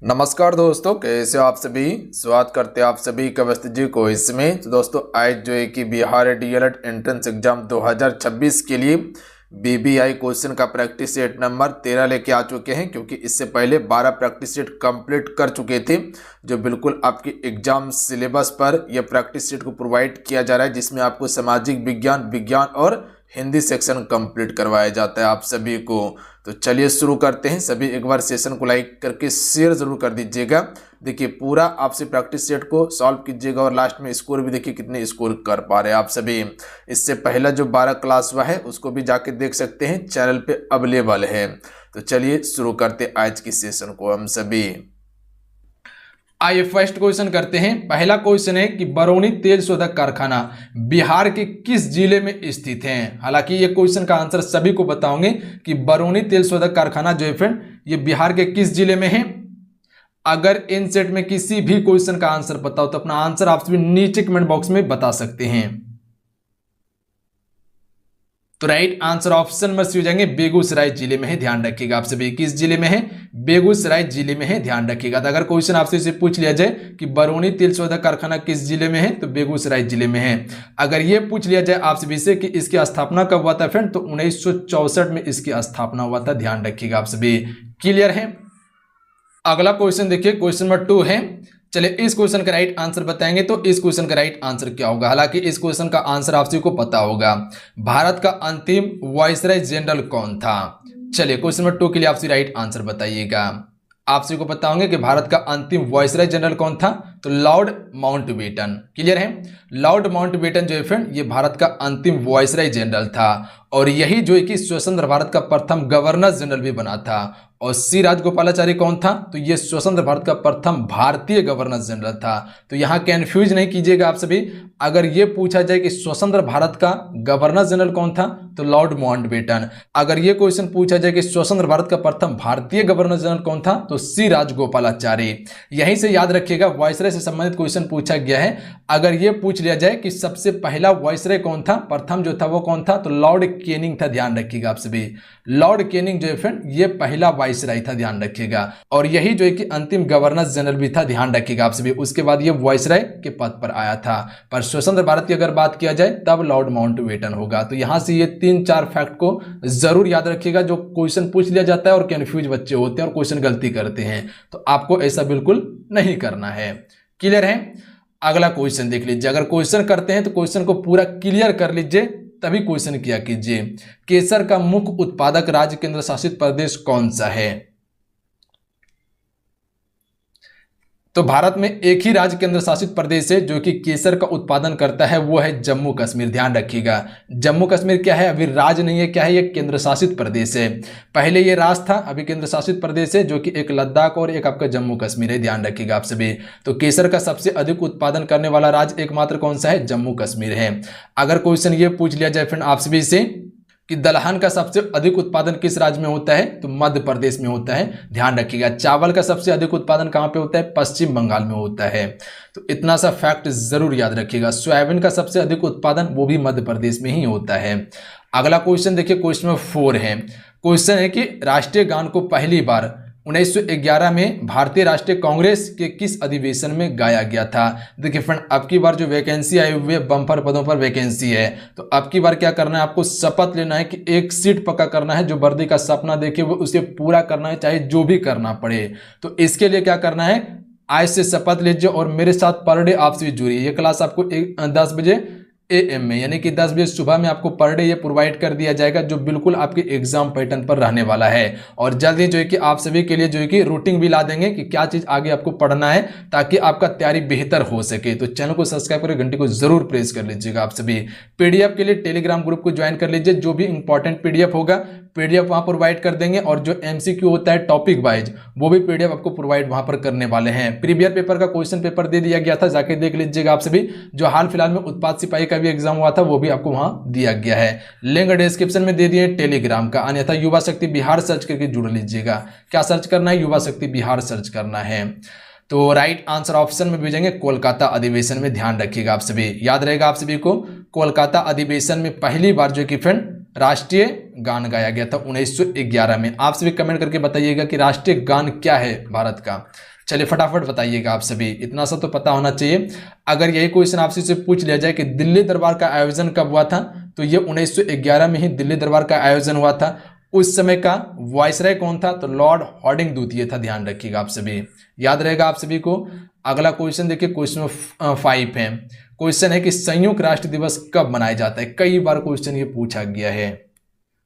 नमस्कार दोस्तों, कैसे हो आप सभी। स्वागत करते हैं आप सभी कवस्थ जी को इसमें। तो दोस्तों आज जो है कि बिहार डीएलएड एंट्रेंस एग्जाम 2026 के लिए बीबीआई क्वेश्चन का प्रैक्टिस सेट नंबर 13 लेके आ चुके हैं, क्योंकि इससे पहले 12 प्रैक्टिस सेट कंप्लीट कर चुके थे, जो बिल्कुल आपके एग्जाम सिलेबस पर यह प्रैक्टिस सेट को प्रोवाइड किया जा रहा है, जिसमें आपको सामाजिक विज्ञान, विज्ञान और हिंदी सेक्शन कंप्लीट करवाया जाता है आप सभी को। तो चलिए शुरू करते हैं। सभी एक बार सेशन को लाइक करके शेयर जरूर कर दीजिएगा। देखिए पूरा आपसे प्रैक्टिस सेट को सॉल्व कीजिएगा और लास्ट में स्कोर भी देखिए कितने स्कोर कर पा रहे हैं आप सभी। इससे पहला जो 12 क्लास हुआ है उसको भी जाके देख सकते हैं, चैनल पे अवेलेबल है। तो चलिए शुरू करते आज की सेशन को हम सभी। आइए फर्स्ट क्वेश्चन करते हैं। पहला क्वेश्चन है कि बरौनी तेल शोधक कारखाना बिहार के किस जिले में स्थित है। हालांकि ये क्वेश्चन का आंसर सभी को बताओगे कि बरौनी तेल शोधक कारखाना जो है फ्रेंड ये बिहार के किस जिले में है। अगर इन सेट में किसी भी क्वेश्चन का आंसर पता हो तो अपना आंसर आप सभी नीचे कमेंट बॉक्स में बता सकते हैं। तो right answer option number C हो जाएंगे बेगूसराय जिले में है। ध्यान रखिएगा आप सभी किस जिले में है, बेगूसराय जिले में है। ध्यान रखिएगा। तो अगर क्वेश्चन आपसे इसे पूछ लिया जाए कि बरौनी तेल शोधक कारखाना किस जिले में है तो बेगूसराय जिले में है। अगर ये पूछ लिया जाए आप सभी से कि इसकी स्थापना कब हुआ था फ्रेंड तो 1964 में इसकी स्थापना हुआ था। ध्यान रखिएगा आप सभी। क्लियर है। अगला क्वेश्चन देखिए, क्वेश्चन नंबर 2 है। चलिए इस क्वेश्चन का राइट आंसर बताएंगे तो इस क्वेश्चन का राइट आंसर क्या होगा। हालांकि इस क्वेश्चन का आंसर आप सभी को पता होगा। भारत का अंतिम वायसराय जनरल कौन था। चलिए क्वेश्चन नंबर 2 के लिए आप सभी राइट आंसर बताइएगा। आप सभी को पता होंगे कि भारत का अंतिम वायसराय जनरल कौन था तो लॉर्ड माउंटबेटन। क्लियर है। लॉर्ड माउंटबेटन जो है फ्रेंड ये भारत का अंतिम वायसराय जनरल था और यही जो है कि स्वतंत्र भारत का प्रथम गवर्नर जनरल भी बना था। और सी राजगोपालाचारी कौन था तो ये स्वतंत्र भारत का प्रथम भारतीय गवर्नर जनरल था। तो यहां कंफ्यूज नहीं कीजिएगा आप सभी। अगर ये पूछा जाए कि स्वतंत्र भारत का गवर्नर जनरल कौन था तो लॉर्ड माउंटबेटन। अगर ये क्वेश्चन पूछा जाए कि स्वतंत्र भारत का प्रथम भारतीय गवर्नर जनरल कौन था तो सी राजगोपालाचारी। यहीं से याद रखिएगा वायसराय से संबंधित क्वेश्चन पूछा गया है। अगर ये पूछ लिया जाए कि सबसे पहला वायसराय कौन था, प्रथम जो था वो कौन था तो लॉर्ड केनिंग था। ध्यान रखिएगा आप सभी। लॉर्ड केनिंग जो है फ्रेंड ये पहला वायसराय था। ध्यान रखिएगा। और यही जो है कि अंतिम गवर्नर जनरल भी था। ध्यान रखिएगा आप सभी। उसके बाद ये वायसराय के पद पर आया था। पर स्वतंत्र भारत की अगर बात किया जाए तब लॉर्ड माउंटबेटन होगा। तो यहां से ये 3-4 फैक्ट को जरूर याद रखिएगा। जो क्वेश्चन पूछ लिया जाता है और कंफ्यूज बच्चे होते हैं और क्वेश्चन गलती करते हैं तो आपको ऐसा बिल्कुल नहीं करना है। क्लियर है। अगला क्वेश्चन देख लीजिए। अगर क्वेश्चन करते हैं तो क्वेश्चन को पूरा क्लियर कर लीजिए तभी क्वेश्चन किया कीजिए। केसर का मुख्य उत्पादक राज्य केंद्र शासित प्रदेश कौन सा है। तो भारत में एक ही राज्य केंद्र शासित प्रदेश है जो कि केसर का उत्पादन करता है, वो है जम्मू कश्मीर। ध्यान रखिएगा। जम्मू कश्मीर क्या है, अभी राज्य नहीं है, क्या है, ये केंद्र शासित प्रदेश है। पहले ये राज्य था, अभी केंद्र शासित प्रदेश है, जो कि एक लद्दाख और एक आपका जम्मू कश्मीर है। ध्यान रखिएगा आप सभी। तो केसर का सबसे अधिक उत्पादन करने वाला राज्य एकमात्र कौन सा है, जम्मू कश्मीर है। अगर क्वेश्चन ये पूछ लिया जाए फ्रेंड आप सभी से कि दलहन का सबसे अधिक उत्पादन किस राज्य में होता है तो मध्य प्रदेश में होता है। ध्यान रखिएगा। चावल का सबसे अधिक उत्पादन कहां पे होता है, पश्चिम बंगाल में होता है। तो इतना सा फैक्ट जरूर याद रखिएगा। सोयाबीन का सबसे अधिक उत्पादन वो भी मध्य प्रदेश में ही होता है। अगला क्वेश्चन देखिए, क्वेश्चन नंबर 4 है। क्वेश्चन है कि राष्ट्रीय गान को पहली बार 1911 में भारतीय राष्ट्रीय कांग्रेस के किस अधिवेशन में गाया गया था। देखिए फ्रेंड अब की बार जो वैकेंसी आई हुई है, बम्पर पदों पर वैकेंसी है, तो अब की बार क्या करना है, आपको शपथ लेना है कि एक सीट पक्का करना है। जो वर्दी का सपना देखे वो उसे पूरा करना है, चाहे जो भी करना पड़े। तो इसके लिए क्या करना है, आज से शपथ लीजिए और मेरे साथ पर डे आपसे जुड़िए। ये क्लास आपको 10 बजे AM में यानी कि 10 बजे सुबह में आपको पर डे ये प्रोवाइड कर दिया जाएगा, जो बिल्कुल आपके एग्जाम पैटर्न पर रहने वाला है। और जल्दी जो है कि आप सभी के लिए जो है कि रूटीन भी ला देंगे कि क्या चीज आगे आपको पढ़ना है ताकि आपका तैयारी बेहतर हो सके। तो चैनल को सब्सक्राइब करके घंटी को जरूर प्रेस कर लीजिएगा आप सभी। PDF के लिए टेलीग्राम ग्रुप को ज्वाइन कर लीजिए। जो भी इंपॉर्टेंट PDF होगा PDF वहां प्रोवाइड कर देंगे और जो MCQ होता है टॉपिक वाइज वो भी PDF आपको प्रोवाइड वहां पर करने वाले हैं। प्रीवियस पेपर का क्वेश्चन पेपर दे दिया गया था, जाके देख लीजिएगा आप सभी। जो हाल फिलहाल में उत्पाद सिपाही का भी एग्जाम हुआ था वो भी आपको वहां दिया गया है। लिंक डिस्क्रिप्शन में दे दिए टेलीग्राम का, अन्यथा युवा शक्ति बिहार सर्च करके जुड़ लीजिएगा। क्या सर्च करना है, युवा शक्ति बिहार सर्च करना है। तो राइट आंसर ऑप्शन में भेजेंगे कोलकाता अधिवेशन में। ध्यान रखिएगा आप सभी, याद रहेगा आप सभी को। कोलकाता अधिवेशन में पहली बार जो कि फ्रेंड राष्ट्रीय गान गाया गया था 1911 में? आप सभी कमेंट करके बताइएगा कि राष्ट्रीय गान क्या है भारत का। चलिए फटाफट बताइएगा आप सभी, इतना सा तो पता होना चाहिए। अगर यही क्वेश्चन आपसे से पूछ लिया जाए कि दिल्ली दरबार का आयोजन कब हुआ था, तो ये 1911 में ही दिल्ली दरबार का आयोजन हुआ था। उस समय का वायसराय कौन था, तो लॉर्ड हार्डिंग द्वितीय था। ध्यान रखिएगा आप सभी, याद रहेगा आप सभी को। अगला क्वेश्चन देखिए, क्वेश्चन 5 है। क्वेश्चन है कि संयुक्त राष्ट्र दिवस कब मनाया जाता है? कई बार क्वेश्चन ये पूछा गया है।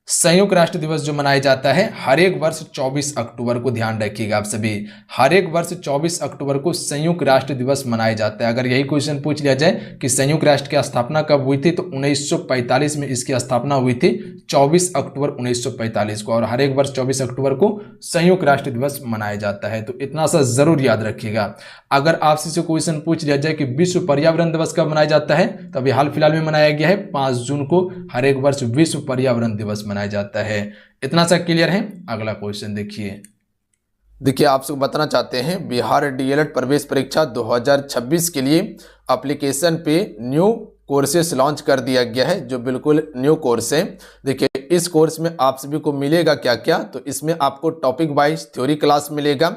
संयुक्त राष्ट्र दिवस जो मनाया जाता है हर एक वर्ष 24 अक्टूबर को, ध्यान रखिएगा आप सभी, हर एक वर्ष 24 अक्टूबर को संयुक्त राष्ट्र दिवस मनाया जाता है। अगर यही क्वेश्चन पूछ लिया जाए कि संयुक्त राष्ट्र की स्थापना कब हुई थी, तो 1945 में इसकी स्थापना हुई थी, 24 अक्टूबर 1945 को, और हर एक वर्ष 24 अक्टूबर को संयुक्त राष्ट्र दिवस मनाया जाता है। तो इतना सा जरूर याद रखिएगा। अगर आपसे से क्वेश्चन पूछ लिया जाए कि विश्व पर्यावरण दिवस कब मनाया जाता है, तो अभी हाल फिलहाल में मनाया गया है 5 जून को, हर एक वर्ष विश्व पर्यावरण दिवस मनाया जाता है। इतना सा क्लियर है। अगला क्वेश्चन देखिए, आपसे बताना चाहते हैं बिहार डीएलएड प्रवेश परीक्षा 2026 के लिए एप्लीकेशन पे न्यू कोर्सेस लॉन्च कर दिया गया है, जो बिल्कुल न्यू कोर्स है। देखिए इस कोर्स में आप सभी को मिलेगा क्या क्या, तो इसमें आपको टॉपिक वाइज थ्योरी क्लास मिलेगा,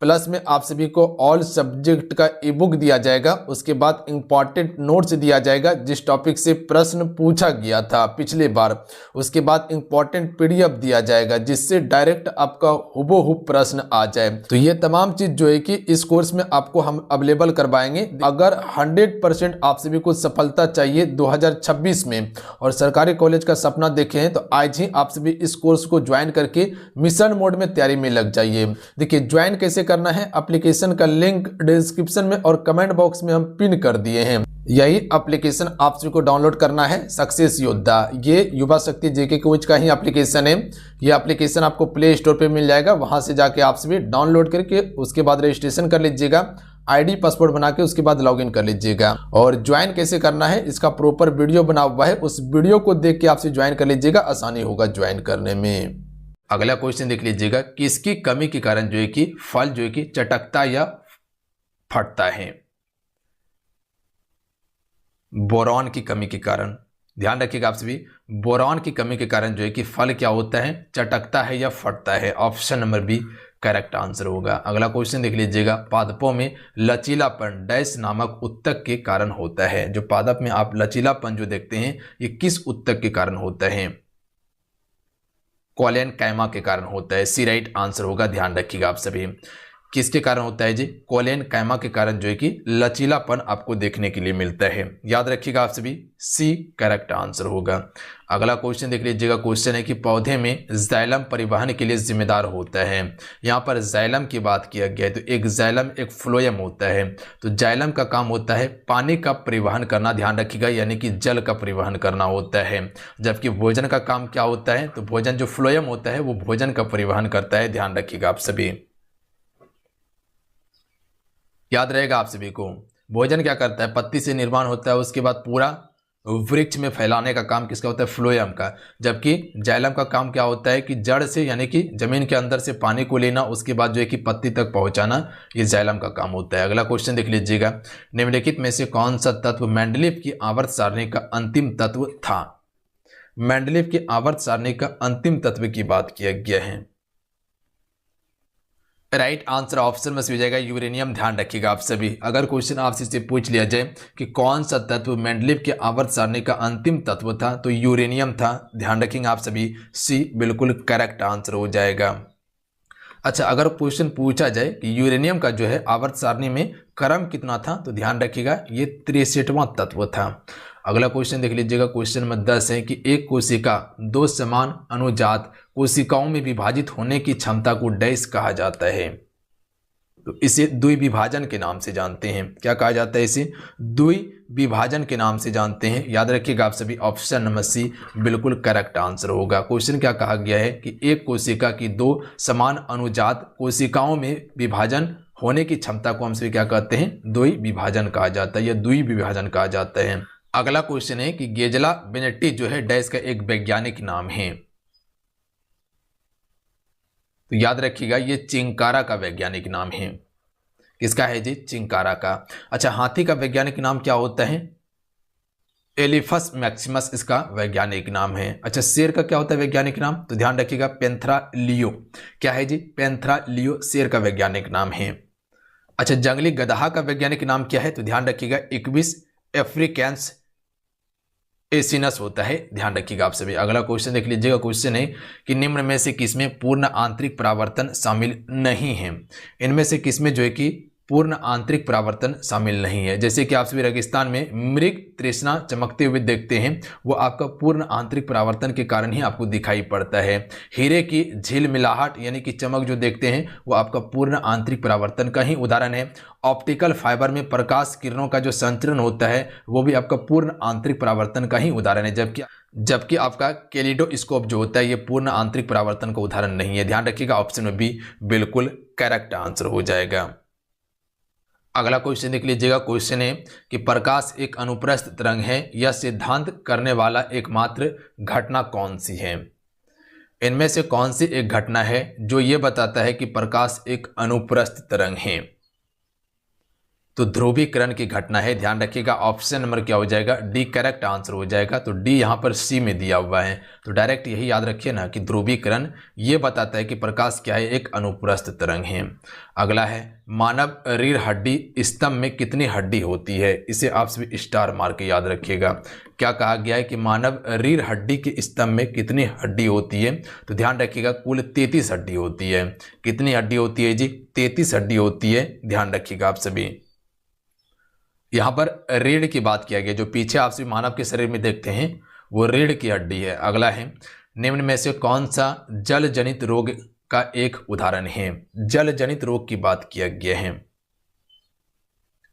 प्लस में आप सभी को ऑल सब्जेक्ट का ई बुक दिया जाएगा, उसके बाद इंपॉर्टेंट नोट्स दिया जाएगा जिस टॉपिक से प्रश्न पूछा गया था पिछले बार, उसके बाद इंपॉर्टेंट पीडीएफ दिया जाएगा जिससे डायरेक्ट आपका हुबहू प्रश्न आ जाए। तो ये तमाम चीज जो है कि इस कोर्स में आपको हम अवेलेबल करवाएंगे। अगर 100% आप सभी को सफलता चाहिए 2026 में और सरकारी कॉलेज का सपना देखे हैं, तो आज ही आप सभी इस कोर्स को ज्वाइन करके मिशन मोड में तैयारी में लग जाइए। देखिए ज्वाइन कैसे करना है, एप्लीकेशन का लिंक डिस्क्रिप्शन में और कमेंट बॉक्स में हम पिन कर दिए हैं। यही एप्लीकेशन आप सभी को डाउनलोड करना है, सक्सेस योद्धा। ये युवा शक्ति जेके कोच का ही एप्लीकेशन है। ये एप्लीकेशन आपको प्ले स्टोर पे मिल जाएगा, वहां से जाके आप सभी डाउनलोड करके उसके बाद रजिस्ट्रेशन कर लीजिएगा, आईडी पासवर्ड बना के उसके बाद लॉगिन कर लीजिएगा। और ज्वाइन कैसे करना है इसका प्रॉपर वीडियो बना हुआ है, उस वीडियो को देख के आपसे ज्वाइन कर लीजिएगा, आसानी होगा ज्वाइन करने में। अगला क्वेश्चन देख लीजिएगा, किसकी कमी के कारण जो है कि फल जो है कि चटकता या फटता है? बोरॉन की कमी के कारण। ध्यान रखिएगा आप सभी, बोरॉन की कमी के कारण जो है कि फल क्या होता है, चटकता है या फटता है। Option number B correct answer होगा। अगला क्वेश्चन देख लीजिएगा, पादपों में लचीलापन डैश नामक उत्तक के कारण होता है। जो पादप में आप लचीलापन जो देखते हैं ये किस उत्तक के कारण होता है? कोलेन कैमा के कारण होता है। सी राइट आंसर होगा। ध्यान रखिएगा आप सभी, किसके कारण होता है जी? कोलेन कैमा के कारण जो है कि लचीलापन आपको देखने के लिए मिलता है। याद रखिएगा आप सभी, सी करेक्ट आंसर होगा। अगला क्वेश्चन देख लीजिएगा, क्वेश्चन है कि पौधे में जाइलम परिवहन के लिए जिम्मेदार होता है। यहाँ पर जाइलम की बात किया गया है, तो एक जाइलम एक फ्लोएम होता है। तो जाइलम का काम होता है पानी का परिवहन करना, ध्यान रखिएगा, यानी कि जल का परिवहन करना होता है। जबकि भोजन का काम क्या होता है, तो भोजन जो फ्लोएम होता है वो भोजन का परिवहन करता है। ध्यान रखिएगा आप सभी, याद रहेगा आप सभी को। भोजन क्या करता है, पत्ती से निर्माण होता है, उसके बाद पूरा वृक्ष में फैलाने का काम किसका होता है? फ्लोएम का। जबकि जाइलम का काम क्या होता है कि जड़ से यानी कि जमीन के अंदर से पानी को लेना, उसके बाद जो है कि पत्ती तक पहुंचाना, ये जाइलम का काम होता है। अगला क्वेश्चन देख लीजिएगा, निम्नलिखित में से कौन सा तत्व मेंडलीव की आवर्त सारणी का अंतिम तत्व था? मेंडलीव की आवर्त सारणी का अंतिम तत्व की बात किया गया है। राइट आंसर ऑप्शन में हो जाएगा यूरेनियम। ध्यान रखिएगा आप सभी, अगर क्वेश्चन आपसे से पूछ लिया जाए कि कौन सा तत्व मेंडलीव के आवर्त सारणी का अंतिम तत्व था, तो यूरेनियम था। ध्यान रखेंगे आप सभी, सी बिल्कुल करेक्ट आंसर हो जाएगा। अच्छा, अगर क्वेश्चन पूछा जाए कि यूरेनियम का जो है आवर्त सारणी में क्रम कितना था, तो ध्यान रखिएगा ये 63वां तत्व था। अगला क्वेश्चन देख लीजिएगा, क्वेश्चन नंबर 10 है कि एक कोशिका दो समान अनुजात कोशिकाओं में विभाजित होने की क्षमता को डैश कहा जाता है? तो इसे द्विविभाजन के नाम से जानते हैं। क्या कहा जाता है? इसे द्विविभाजन के नाम से जानते हैं। याद रखिएगा आप सभी, ऑप्शन नंबर सी बिल्कुल करेक्ट आंसर होगा। क्वेश्चन क्या कहा गया है कि एक कोशिका की दो समान अनुजात कोशिकाओं में विभाजन होने की क्षमता को हम सभी क्या कहते हैं? द्विविभाजन कहा जाता है या द्विविभाजन कहा जाता है। अगला क्वेश्चन है कि गेजला बेनेट्टी जो है डैश का एक वैज्ञानिक नाम है। तो याद रखिएगा ये चिंकारा का वैज्ञानिक नाम है। किसका है जी? चिंकारा का। अच्छा, हाथी का वैज्ञानिक नाम क्या होता है? एलिफस मैक्सिमस इसका वैज्ञानिक नाम है। अच्छा, शेर का क्या होता है वैज्ञानिक नाम? तो ध्यान रखिएगा पैंथेरा लियो। क्या है जी? पैंथेरा लियो शेर का वैज्ञानिक नाम है। अच्छा, जंगली गदहा का वैज्ञानिक नाम क्या है? तो ध्यान रखिएगा इक्विस अफ्रीकैंस एसिनस होता है। ध्यान रखिएगा आप सभी। अगला क्वेश्चन देख लीजिएगा। क्वेश्चन है कि निम्न में से किसमें पूर्ण आंतरिक परावर्तन शामिल नहीं है? इनमें से किसमें जो है कि पूर्ण आंतरिक परावर्तन शामिल नहीं है? जैसे कि आप सभी रेगिस्तान में मृग तृष्णा चमकते हुए देखते हैं, वो आपका पूर्ण आंतरिक परावर्तन के कारण ही आपको दिखाई पड़ता है। हीरे की झिलमिलाहट यानी कि चमक जो देखते हैं वो आपका पूर्ण आंतरिक परावर्तन का ही उदाहरण है। ऑप्टिकल फाइबर में प्रकाश किरणों का जो संचरण होता है वो भी आपका पूर्ण आंतरिक परावर्तन का ही उदाहरण है, जबकि आपका कैलिडोस्कोप जो होता है ये पूर्ण आंतरिक परावर्तन का उदाहरण नहीं है। ध्यान रखिएगा, ऑप्शन में बी बिल्कुल करेक्ट आंसर हो जाएगा। अगला क्वेश्चन देख लीजिएगा। क्वेश्चन है कि प्रकाश एक अनुप्रस्थ तरंग है, यह सिद्धांत करने वाला एकमात्र घटना कौन सी है? इनमें से कौन सी एक घटना है जो यह बताता है कि प्रकाश एक अनुप्रस्थ तरंग है? तो ध्रुवीकरण की घटना है। ध्यान रखिएगा, ऑप्शन नंबर क्या हो जाएगा? डी करेक्ट आंसर हो जाएगा। तो डी यहाँ पर सी में दिया हुआ है, तो डायरेक्ट यही याद रखिए ना कि ध्रुवीकरण ये बताता है कि प्रकाश क्या है? एक अनुप्रस्थ तरंग है। अगला है मानव रीढ़ हड्डी स्तंभ में कितनी हड्डी होती है? इसे आप सभी स्टार मार के याद रखिएगा। क्या कहा गया है कि मानव रीढ़ हड्डी के स्तंभ में कितनी हड्डी होती है? तो ध्यान रखिएगा कुल 33 हड्डी होती है। कितनी हड्डी होती है जी? 33 हड्डी होती है। ध्यान रखिएगा आप सभी। यहाँ पर रीढ़ की बात किया गया, जो पीछे आप सभी मानव के शरीर में देखते हैं वो रीढ़ की हड्डी है। अगला है निम्न में से कौन सा जल जनित रोग का एक उदाहरण है? जल जनित रोग की बात किया गया है।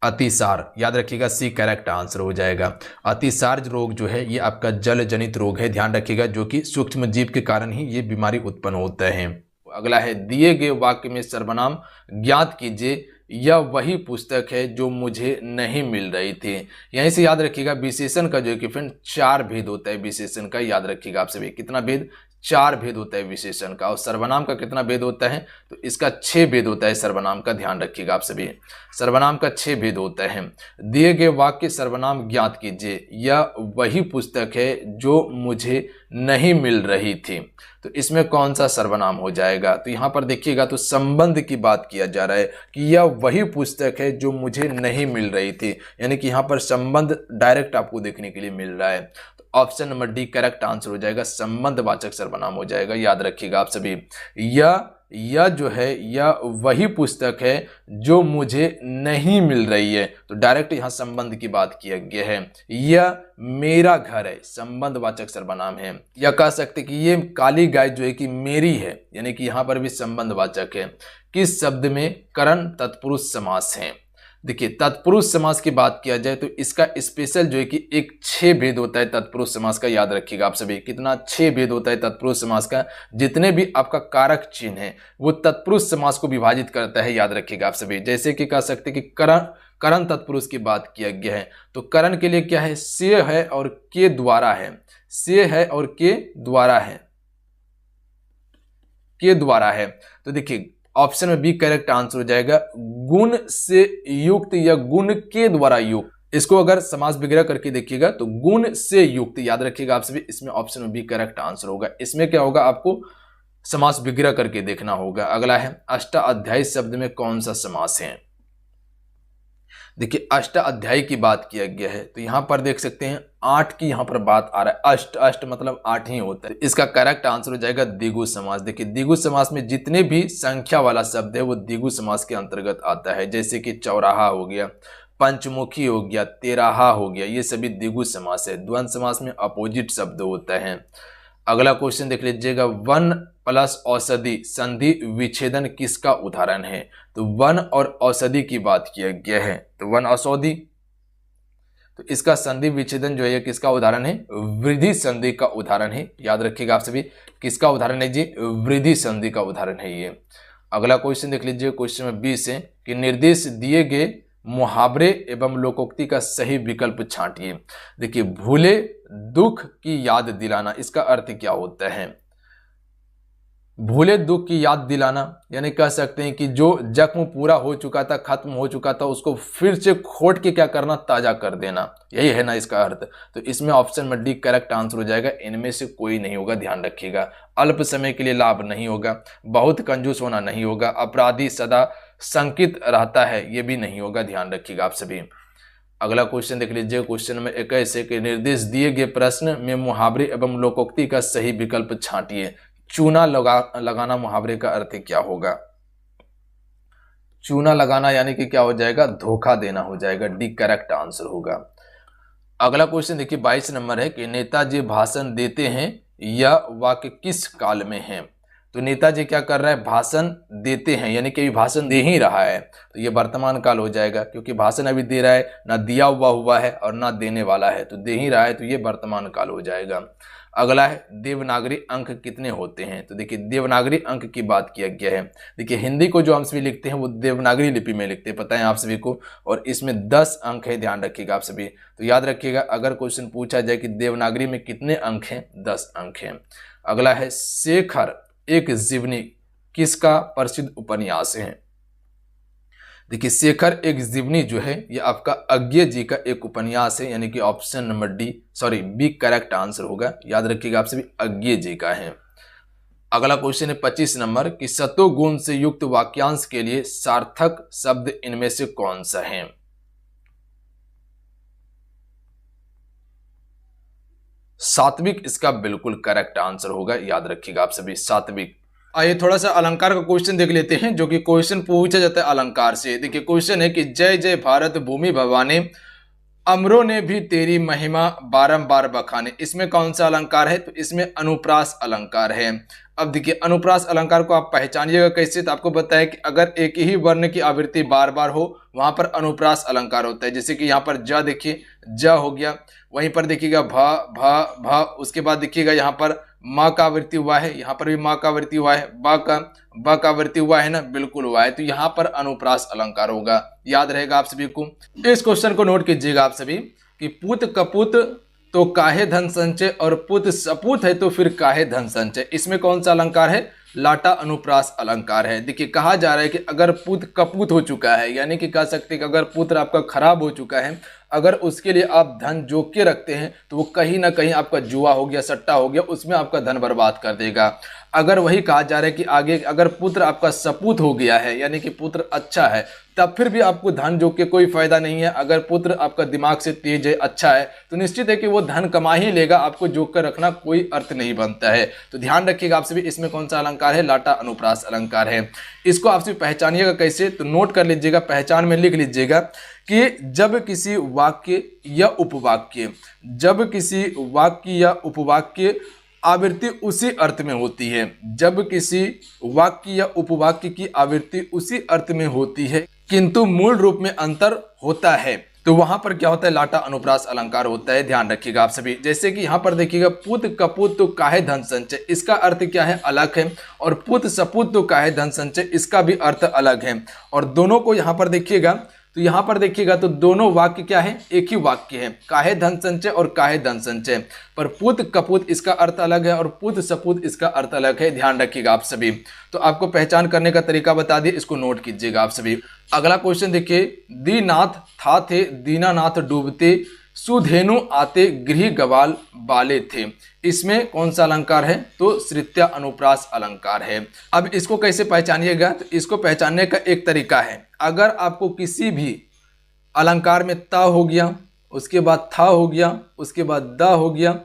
अतिसार, याद रखिएगा सी करेक्ट आंसर हो जाएगा। अतिसार रोग जो है ये आपका जल जनित रोग है। ध्यान रखिएगा, जो कि सूक्ष्म जीव के कारण ही ये बीमारी उत्पन्न होता है। अगला है दिए गए वाक्य में सर्वनाम ज्ञात कीजिए, यह वही पुस्तक है जो मुझे नहीं मिल रही थी। यहीं से याद रखिएगा विशेषण का जो है कि फ्रेंड 4 भेद होता है विशेषण का। याद रखिएगा आप सभी, कितना भेद? 4 भेद होता है विशेषण का। और सर्वनाम का कितना भेद होता है? तो इसका 6 भेद होता है सर्वनाम का। ध्यान रखिएगा आप सभी, सर्वनाम का 6 भेद होता है। दिए गए वाक्य सर्वनाम ज्ञात कीजिए, यह वही पुस्तक है जो मुझे नहीं मिल रही थी। तो इसमें कौन सा सर्वनाम हो जाएगा? तो यहाँ पर देखिएगा तो संबंध की बात किया जा रहा है कि यह वही पुस्तक है जो मुझे नहीं मिल रही थी, यानी कि यहाँ पर संबंध डायरेक्ट आपको देखने के लिए मिल रहा है। तो option number D correct answer हो जाएगा, संबंधवाचक सर्वनाम हो जाएगा। याद रखिएगा आप सभी, यह जो है यह वही पुस्तक है जो मुझे नहीं मिल रही है। तो डायरेक्ट यहां संबंध की बात किया गया है। यह मेरा घर है, संबंधवाचक सर्वनाम है। या कह सकते कि ये काली गाय जो है कि मेरी है, यानी कि यहां पर भी संबंधवाचक है। किस शब्द में करण तत्पुरुष समास है? देखिए तत्पुरुष समास की बात किया जाए तो इसका स्पेशल जो है कि एक 6 भेद होता है तत्पुरुष समास का। याद रखिएगा आप सभी, कितना? 6 भेद होता है तत्पुरुष समास का। जितने भी आपका कारक चिन्ह है वो तत्पुरुष समास को विभाजित करता है। याद रखिएगा आप सभी, जैसे कि कह सकते कि करण तत्पुरुष की बात किया गया है तो करण के लिए क्या है? से है और के द्वारा है। से है और के द्वारा है, के द्वारा है। तो देखिए ऑप्शन में बी करेक्ट आंसर हो जाएगा, गुण से युक्त या गुण के द्वारा युक्त। इसको अगर समास विग्रह करके देखिएगा तो गुण से युक्त। याद रखिएगा आप सभी, इसमें ऑप्शन में बी करेक्ट आंसर होगा। इसमें क्या होगा? आपको समास विग्रह करके देखना होगा। अगला है अष्टाध्यायी शब्द में कौन सा समास है? देखिए अष्टाध्यायी की बात किया गया है तो यहां पर देख सकते हैं 8 की यहां पर बात आ रहा है। अष्ट मतलब 8 ही होता है। इसका करेक्ट आंसर हो जाएगा द्विगु समास। देखिए द्विगु समास में जितने भी संख्या वाला शब्द है वो द्विगु समास के अंतर्गत आता है। जैसे कि चौराहा हो गया, पंचमुखी हो गया, तेराहा हो गया, ये सभी द्विगु समास है। द्वंद्व समास में अपोजिट शब्द होता है। अगला क्वेश्चन देख लीजिएगा, वन प्लस औषधि संधि विच्छेदन किसका उदाहरण है? तो वन और औषधि की बात किया गया है तो वन औषधि, तो इसका संधि विच्छेदन जो है किसका उदाहरण है? वृद्धि संधि का उदाहरण है। याद रखिएगा आप सभी, किसका उदाहरण है जी? वृद्धि संधि का उदाहरण है ये। अगला क्वेश्चन देख लीजिए, क्वेश्चन में 20 है कि निर्देश दिए गए मुहावरे एवं लोकोक्ति का सही विकल्प छांटिए। देखिए भूले दुख की याद दिलाना, इसका अर्थ क्या होता है? भूले दुख की याद दिलाना, यानी कह सकते हैं कि जो जख्म पूरा हो चुका था, खत्म हो चुका था, उसको फिर से खोट के क्या करना, ताजा कर देना, यही है ना इसका अर्थ। तो इसमें ऑप्शन में डी करेक्ट आंसर हो जाएगा। इनमें से कोई नहीं होगा, ध्यान रखिएगा। अल्प समय के लिए लाभ नहीं होगा, बहुत कंजूस होना नहीं होगा, अपराधी सदा शंकित रहता है, ये भी नहीं होगा, ध्यान रखिएगा आप सभी। अगला क्वेश्चन देख लीजिए। क्वेश्चन में 21 के निर्देश दिए गए प्रश्न में मुहावरे एवं लोकोक्ति का सही विकल्प छांटिए। चूना लगाना मुहावरे का अर्थ क्या होगा? चूना लगाना यानी कि क्या हो जाएगा, धोखा देना हो जाएगा, डी करेक्ट आंसर होगा। अगला क्वेश्चन देखिए 22 नंबर है कि नेताजी भाषण देते हैं, यह वाक्य किस काल में है? तो नेताजी क्या कर रहा है, भाषण देते हैं, यानी कि अभी भाषण दे ही रहा है, तो ये वर्तमान काल हो जाएगा, क्योंकि भाषण अभी दे रहा है, ना दिया हुआ है और ना देने वाला है, तो दे ही रहा है, तो ये वर्तमान काल हो जाएगा। अगला है देवनागरी अंक कितने होते हैं? तो देखिए देवनागरी अंक की बात किया गया है। देखिए हिंदी को जो हम सभी लिखते हैं वो देवनागरी लिपि में लिखते हैं, पता है आप सभी को, और इसमें 10 अंक है, ध्यान रखिएगा आप सभी। तो याद रखिएगा, अगर क्वेश्चन पूछा जाए कि देवनागरी में कितने अंक हैं, 10 अंक हैं। अगला है शेखर एक जीवनी किसका प्रसिद्ध उपन्यास है? देखिए शेखर एक जीवनी जो है ये आपका अज्ञे जी का एक उपन्यास है, यानी कि option number B correct answer होगा। याद रखिएगा आप सभी, अज्ञे जी का है। अगला क्वेश्चन है 25 नंबर कि सतोगुण से युक्त वाक्यांश के लिए सार्थक शब्द इनमें से कौन सा है? सात्विक इसका बिल्कुल करेक्ट आंसर होगा, याद रखिएगा आप सभी, सात्विक। आइए थोड़ा सा अलंकार का क्वेश्चन देख लेते हैं, जो कि क्वेश्चन पूछा जाता है अलंकार से। देखिए क्वेश्चन है कि जय जय भारत भूमि भवानी, अमरों ने भी तेरी महिमा बारंबार बखाने, इसमें कौन सा अलंकार है? तो इसमें अनुप्रास अलंकार है। अब देखिए अनुप्रास अलंकार को आप पहचानिएगा कैसे, तो आपको बताया कि अगर एक ही वर्ण की आवृत्ति बार बार हो वहां पर अनुप्रास अलंकार होता है। जैसे कि यहाँ पर ज देखिए, ज हो गया, वहीं पर देखिएगा भ, उसके बाद देखिएगा यहाँ पर माँ का आवृत्ति हुआ है, यहाँ पर भी माँ का आवृत्ति हुआ है, ब का आवृत्ति हुआ है ना, बिल्कुल हुआ है, तो यहाँ पर अनुप्रास अलंकार होगा। याद रहेगा आप सभी को। इस क्वेश्चन को नोट कीजिएगा आप सभी कि पूत कपूत तो काहे धन संचय, और पुत सपूत है तो फिर काहे धन संचय, इसमें कौन सा अलंकार है? लाटा अनुप्रास अलंकार है। देखिए कहा जा रहा है कि अगर पुत कपूत हो चुका है, यानी कि कह सकते हैं कि अगर पुत्र आपका खराब हो चुका है, अगर उसके लिए आप धन जोग के रखते हैं तो वो कहीं ना कहीं आपका जुआ हो गया, सट्टा हो गया, उसमें आपका धन बर्बाद कर देगा। अगर वही कहा जा रहा है कि आगे अगर पुत्र आपका सपूत हो गया है, यानी कि पुत्र अच्छा है, तब फिर भी आपको धन जोग के कोई फायदा नहीं है। अगर पुत्र आपका दिमाग से तेज है, अच्छा है, तो निश्चित है कि वो धन कमा ही लेगा, आपको जोग कर रखना कोई अर्थ नहीं बनता है। तो ध्यान रखिएगा आप सभी, इसमें कौन सा अलंकार है? लाटा अनुप्रास अलंकार है। इसको आप सभी पहचानिएगा कैसे, तो नोट कर लीजिएगा, पहचान में लिख लीजिएगा कि जब किसी वाक्य या उपवाक्य, जब किसी वाक्य या उपवाक्य आवृत्ति उसी अर्थ में होती है, जब किसी वाक्य या उपवाक्य की आवृत्ति उसी अर्थ में होती है किंतु मूल रूप में अंतर होता है, तो वहां पर क्या होता है? लाटा अनुप्रास अलंकार होता है। ध्यान रखिएगा आप सभी। जैसे कि यहाँ पर देखिएगा पुत कपूत तो काहे धन संचय, इसका अर्थ क्या है? अलग है, और पुत सपूत तो काहे धन संचय, इसका भी अर्थ अलग है। और दोनों को यहाँ पर देखिएगा, तो यहाँ पर देखिएगा तो दोनों वाक्य क्या है? एक ही वाक्य है, काहे धन संचय और काहे धन संचय, पर पुत कपूत इसका अर्थ अलग है और पुत सपूत इसका अर्थ अलग है। ध्यान रखिएगा आप सभी। तो आपको पहचान करने का तरीका बता दिए, इसको नोट कीजिएगा आप सभी। अगला क्वेश्चन देखिए, दीनाथ था थे दीनानाथ डूबते, सुधेनु आते गृह गवाल बाले थे, इसमें कौन सा अलंकार है? तो श्रित्या अनुप्रास अलंकार है। अब इसको कैसे पहचानिएगा? तो इसको पहचानने का एक तरीका है, अगर आपको किसी भी अलंकार में ता हो गया, उसके बाद था हो गया, उसके बाद दा हो गया,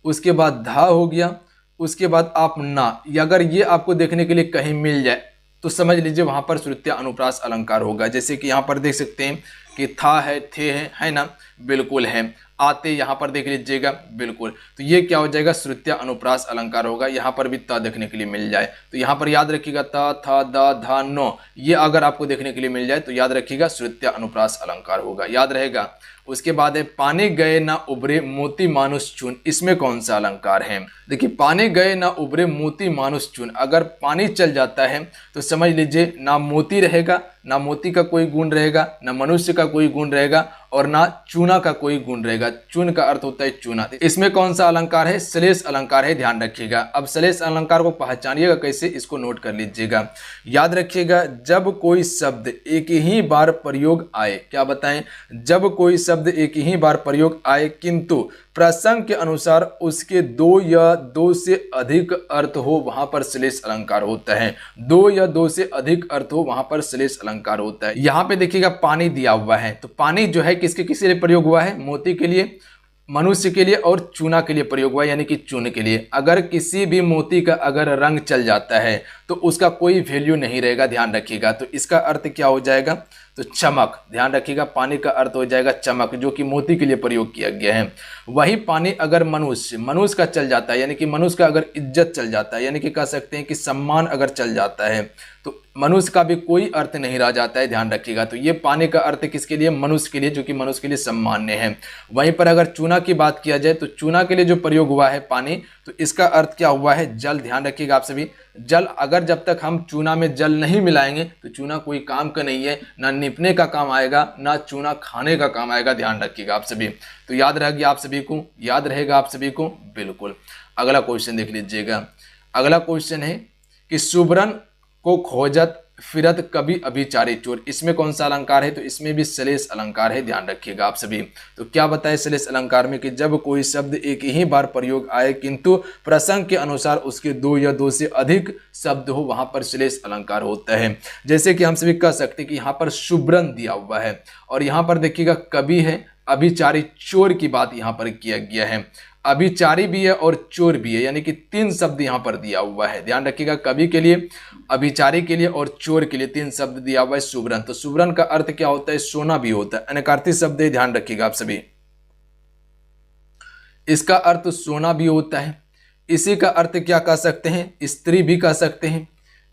उसके बाद धा हो गया, उसके बाद आप ना, अगर ये आपको देखने के लिए कहीं मिल जाए तो समझ लीजिए वहां पर श्रुत्या अनुप्रास अलंकार होगा। जैसे कि यहाँ पर देख सकते हैं कि था है, थे है ना, बिल्कुल है, आते यहाँ पर देख लीजिएगा, बिल्कुल, तो ये क्या हो जाएगा? श्रुत्या अनुप्रास अलंकार होगा। यहाँ पर भी ता देखने के लिए मिल जाए तो यहाँ पर याद रखिएगा ता, था, दा, धा, नो, ये अगर आपको देखने के लिए मिल जाए तो याद रखिएगा श्रुत्या अनुप्रास अलंकार होगा। याद रहेगा। उसके बाद है पानी गए ना उभरे मोती मानुष चून, इसमें कौन सा अलंकार है? देखिए पानी गए ना उभरे मोती मानुष चून, अगर पानी चल जाता है तो समझ लीजिए ना मोती रहेगा, ना मोती का कोई गुण रहेगा, ना मनुष्य का कोई गुण रहेगा, और ना चूना का कोई गुण रहेगा। चून का अर्थ होता है चूना। इसमें कौन सा अलंकार है? श्लेष अलंकार है, ध्यान रखिएगा। अब श्लेष अलंकार को पहचानिएगा कैसे, इसको नोट कर लीजिएगा। याद रखिएगा, जब कोई शब्द एक ही बार प्रयोग आए, क्या बताएं, जब कोई शब्द एक ही बार प्रयोग आए किंतु प्रसंग के अनुसार उसके दो या दो से अधिक अर्थ हो, वहां पर श्लेष अलंकार होता है। दो या दो से अधिक अर्थ हो, वहां पर श्लेष अलंकार होता है। यहां पे देखिएगा पानी दिया हुआ है, तो पानी जो है किसके किसी लिए प्रयोग हुआ है? मोती के लिए, मनुष्य के लिए और चूना के लिए प्रयोग हुआ, यानी कि चून के लिए। अगर किसी भी मोती का अगर रंग चल जाता है तो उसका कोई वैल्यू नहीं रहेगा, ध्यान रखिएगा। तो इसका अर्थ क्या हो जाएगा? तो चमक, ध्यान रखिएगा, पानी का अर्थ हो जाएगा चमक, जो कि मोती के लिए प्रयोग किया गया है। वही पानी अगर मनुष्य का चल जाता है, यानी कि मनुष्य का अगर इज्जत चल जाता है, यानी कि कह सकते हैं कि सम्मान अगर चल जाता है, तो मनुष्य का भी कोई अर्थ नहीं रह जाता है, ध्यान रखिएगा। तो ये पानी का अर्थ किसके लिए? मनुष्य के लिए, जो कि मनुष्य के लिए सम्मान्य है। वहीं पर अगर चूना की बात किया जाए तो चूना के लिए जो प्रयोग हुआ है पानी, तो इसका अर्थ क्या हुआ है? जल, ध्यान रखिएगा आप सभी। जल, अगर जब तक हम चूना में जल नहीं मिलाएंगे तो चूना कोई काम का नहीं है, ना निपने का काम आएगा, ना चूना खाने का काम आएगा, ध्यान रखिएगा आप सभी। तो याद रहेगा आप सभी को, याद रहेगा आप सभी को, बिल्कुल। अगला क्वेश्चन देख लीजिएगा। अगला क्वेश्चन है कि सुबरन को खोजत फिरत कभी अभिचारी चोर। इसमें कौन सा अलंकार है? तो इसमें भी श्लेष अलंकार है, ध्यान रखिएगा आप सभी। तो क्या बताए श्लेष अलंकार में कि जब कोई शब्द एक ही बार प्रयोग आए किंतु प्रसंग के अनुसार उसके दो या दो से अधिक शब्द हो, वहां पर श्लेष अलंकार होता है। जैसे कि हम सभी कह सकते हैं कि यहाँ पर सुबरन दिया हुआ है और यहाँ पर देखिएगा कवि है, अभिचारी चोर की बात यहाँ पर किया गया है। अभिचारी भी है और चोर भी है, यानी कि तीन शब्द यहाँ पर दिया हुआ है, ध्यान रखिएगा। कवि के लिए, अभिचारी के लिए और चोर के लिए तीन शब्द दिया हुआ है सुबरन। तो सुबरन का अर्थ क्या होता है? सोना भी होता है, अनकार्तिक शब्द है, ध्यान रखिएगा आप सभी। इसका अर्थ सोना भी होता है। इसी का अर्थ क्या कह सकते हैं? स्त्री भी कह सकते हैं,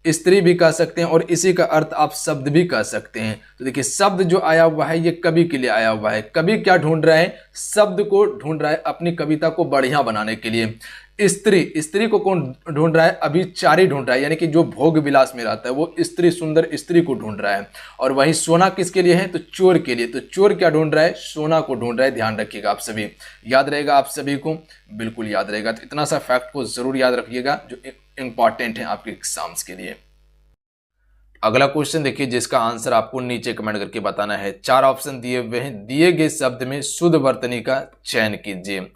स्त्री भी कह सकते हैं, और इसी का अर्थ आप शब्द भी कह सकते हैं। तो देखिए शब्द जो आया हुआ है ये कवि के लिए आया हुआ है। कवि क्या ढूंढ रहा है? शब्द को ढूंढ रहा है अपनी कविता को बढ़िया बनाने के लिए। स्त्री को कौन ढूंढ रहा है? अभिचारी ढूंढ रहा है, यानी कि जो भोग विलास में रहता है वो स्त्री, सुंदर स्त्री को ढूंढ रहा है। और वही सोना किसके लिए है? तो चोर के लिए। तो चोर क्या ढूंढ रहा है? सोना को ढूंढ रहा है, ध्यान रखिएगा आप सभी। याद रहेगा आप सभी को, बिल्कुल याद रहेगा। तो इतना सा फैक्ट को जरूर याद रखिएगा जो इंपॉर्टेंट है आपके एग्जाम्स के लिए। अगला क्वेश्चन देखिए, जिसका आंसर आपको नीचे कमेंट करके बताना है। चार ऑप्शन दिए हुए हैं, दिए गए शब्द में शुद्ध वर्तनी का चयन कीजिए।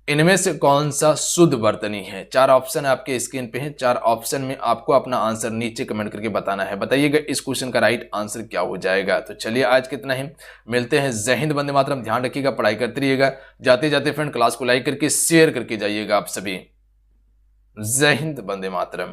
इनमें से कौन सा शुद्ध वर्तनी है? चार ऑप्शन आपके स्क्रीन पे हैं। चार ऑप्शन में आपको अपना आंसर नीचे कमेंट करके बताना है। बताइएगा इस क्वेश्चन का राइट आंसर क्या हो जाएगा। तो चलिए आज कितना ही, मिलते हैं। जय हिंद, वंदे मातरम। ध्यान रखिएगा, पढ़ाई करते रहिएगा। जाते जाते फ्रेंड क्लास को लाइक करके शेयर करके जाइएगा आप सभी। जय हिंद, वंदे मातरम।